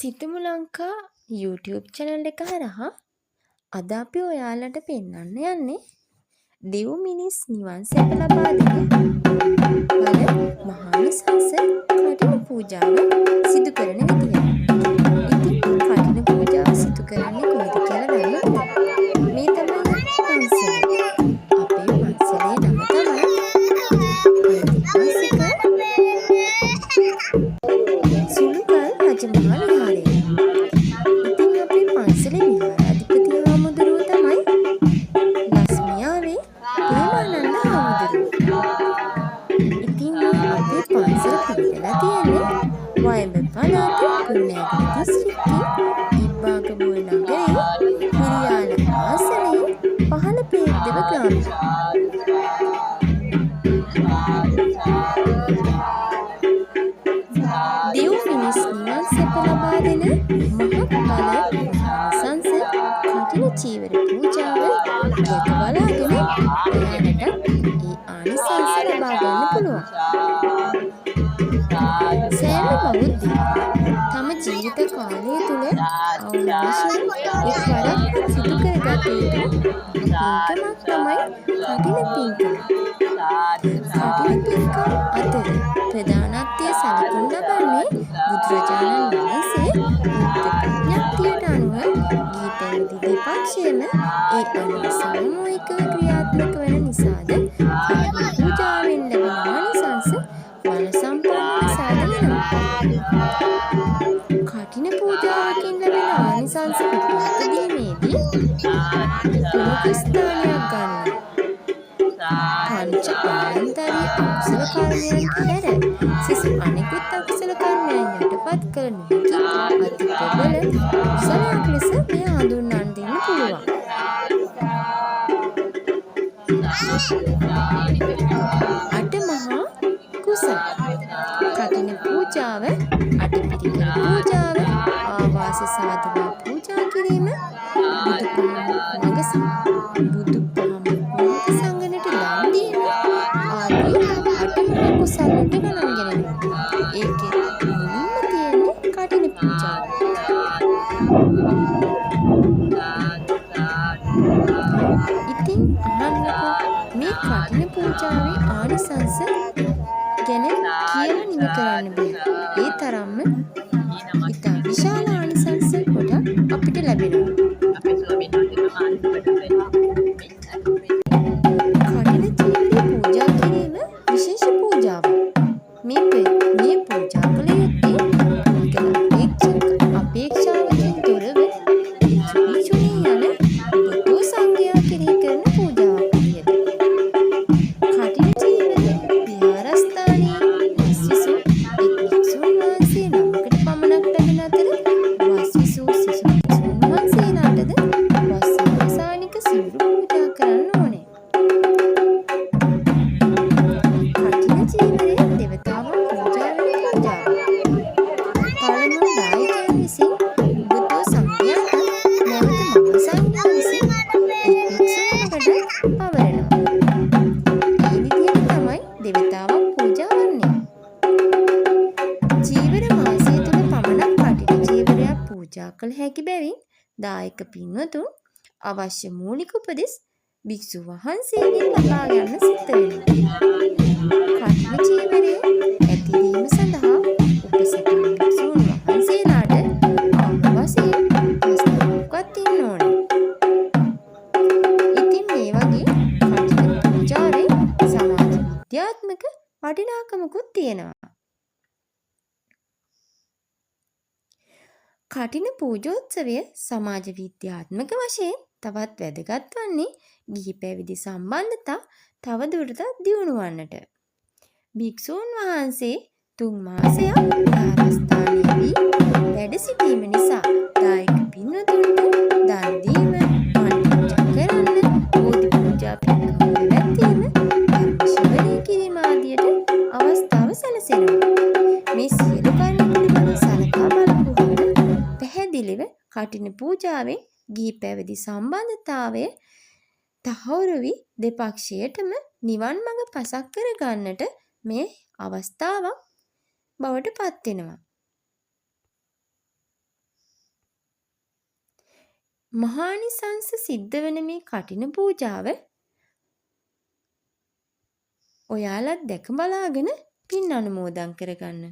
සිතමු Lanka YouTube channel එක හරහා අද අපි ඔයාලට පෙන්වන්න යන්නේ දෙව් මිනිස් නිවන් සැප ලබා දෙන බල මහානිසංස කඨින පූජාව සිදු කරන විදිය. ඉතින් මේ කඨින පූජාව සිදු කරන්නේ කොහොමද කියලා බලමු. මේ තමයි පන්සල. අපේ පන්සලේ නම තමයි සුළුකල් රජමහා විහාරය. ඉතින් අපේ පන්සලේ විහාරාධිපති හාමුදුරුවෝ තමයි ලස්මියාවේ ප්‍රේමානන්ද හාමුදුරුවෝ. ඉතින් අපේ පන්සල පිහිටලා තියෙන්නේ වයඹ පළාත කුරුණෑගල දිස්ත්‍රික්කයේ ඉබ්බාකමුව නගරයේ හිරියාල ආසනයේ පහළ පේද්දව ග්‍රාමයේ. දෙව් මිනිස් නිවන් සැප ලබා දෙන මහත් බල සංස කඨින චීවර පූජාව දැක බලාගෙන ඔයාලට ඒ ආනිසංස ලබා ගන්න පුළුවන්. සෑම බෞද්ධයෙක් තම ජීවිත කාලය තුළ අවශ්‍යම එක් වරක් සිදු කරගත යුතු පින්කමක් තමයි කඨින පින්කම. කඨින පින්කම් අතර ප්‍රධානත්වය සලකුණු ලබන්නේ බුදුරජාණන් වහන්සේ බුද්ධ ප්‍රඥප්තියට අනුව ගිහි පැවිදි දෙපක්ෂයේම ඒ අනුව සාමූහිකව ක්‍රියාත්මක වන නිසාද කඨින පූජාවෙන් ලැබෙන ආනිසංස වන සම්පන්න සාධ වෙනවා. කඨින පූජාවකින් ලැබෙන ආනිසංස විපාක දීමේදී ප්‍රමුඛ ස්ථානයක් ගන්නවා. පංච ආනන්තරී අකුසල කර්මයන් හැර සිසු අනෙකුත් අකුසල කර්මයන් යටපත් කළ නොහැකි අති ප්‍රබල කුසලයක් ලෙස මෙය හඳුන්වන්න දෙන්න පුළුවන්. අට මහා කුසල කඨින පූජාව, අටපිරිකර පූජාව, ආවාස සාධවා පූජා කිරීම, බුදු පහම සංගණට ලම් දීම ආදී අට මහා කුසල වලට ගණන් ගෙනෙනවා. ඒකෙත් මුලින්ම තියෙන්නේ කඨින පූජාව. ඉතින් අහන්නකෝ මේ කඨින පූජාවේ ආනිසංස ගැන කියලා නිම කරන්න බෑ. ඒ තරම්ම ඉතා විශාල ආනිසංස ගොඩක් අපිට ලැබෙනවා. කඨින චීවරය පූජා කිරීම විශේෂ පූජාවක්. මේ පූජා කළ යුත්තේ අපේක්ෂාවකින් තොරව භික්ෂුණී යන බුදු සංඝයා කෙරෙහි කරන පූජාවක් විදියට. කඨින චීවරය විහාරස්ථානයේ වස්විසු එක් භික්ෂුන් වහන්සේ නමකට පමණක් ලැබෙන අතර වස්විසු සිසු භික්ෂුන් වහන්සේලාටද වස් අවසානික සිවුරු පූජා කරන්න ඕනේ. කඨින චීවරය දෙවතාවන් පූජා වෙන පූජාවක්. පළමුව දායකයන් විසින් බුදු සංඝයාට නැවත මහා සංඝයා විසින් එක් භික්ෂුවකට පවරනවා. මේ විදිහට තමයි දෙවතාවක් පූජා වන්නේ. චීවර මාසය තුළ පමණක් කඨින චීවරයක් පූජා කළ හැකි බැවින් දායක පින්වතුන් අවශ්‍ය මූලික උපදෙස් භික්ෂු වහන්සේගෙන් ලබා ගන්න සිද්ධ වෙනවා. කඨින චීවරය ඇතිවීම සඳහා උපසපන භික්ෂුන් වහන්සේලාට අවම වශයෙන් හස්තමුක්වත් ඉන්න ඕනේ. ඉතින් මේ වගේ කඨින පූජාවේ සමාජ විද්‍යාත්මක වටිනාකමකුත් තියෙනවා. කඨින පූජෝත්සවය සමාජ විද්‍යාත්මක වශයෙන් තවත් වැදගත් වන්නේ ගිහි පැවිදි සම්බන්ධතා තවදුරටත් දියුණු වන්නට. භික්ෂූන් වහන්සේ 3 මාසයක් විහාරස්ථානයේදී වැඩ සිටීම නිසා දායක පින්වතුන්ට දන් දීම, මල් පූජා කරන්න, බෝධි පූජා පින්කම් පැවැත්වීම, ධර්ම ශ්‍රවණය කිරීම ආදියට අවස්ථාව සැලසෙනවා. මේ සියලු කරුණු පිළිබඳව සලකා බලපුවහම පැහැදිලිව කඨින පූජාවෙන් ගිහි පැවිදි සම්බන්ධතාවය තහවුරු වී දෙපක්ෂයටම නිවන් මඟ පසක් කර ගන්නට මේ අවස්ථාවක් බවට පත් වෙනවා. මහානිසංස සිද්ධ වෙන මේ කටින පූජාව ඔයාලත් දැක බලාගෙන පින් අනුමෝදන් කරගන්න.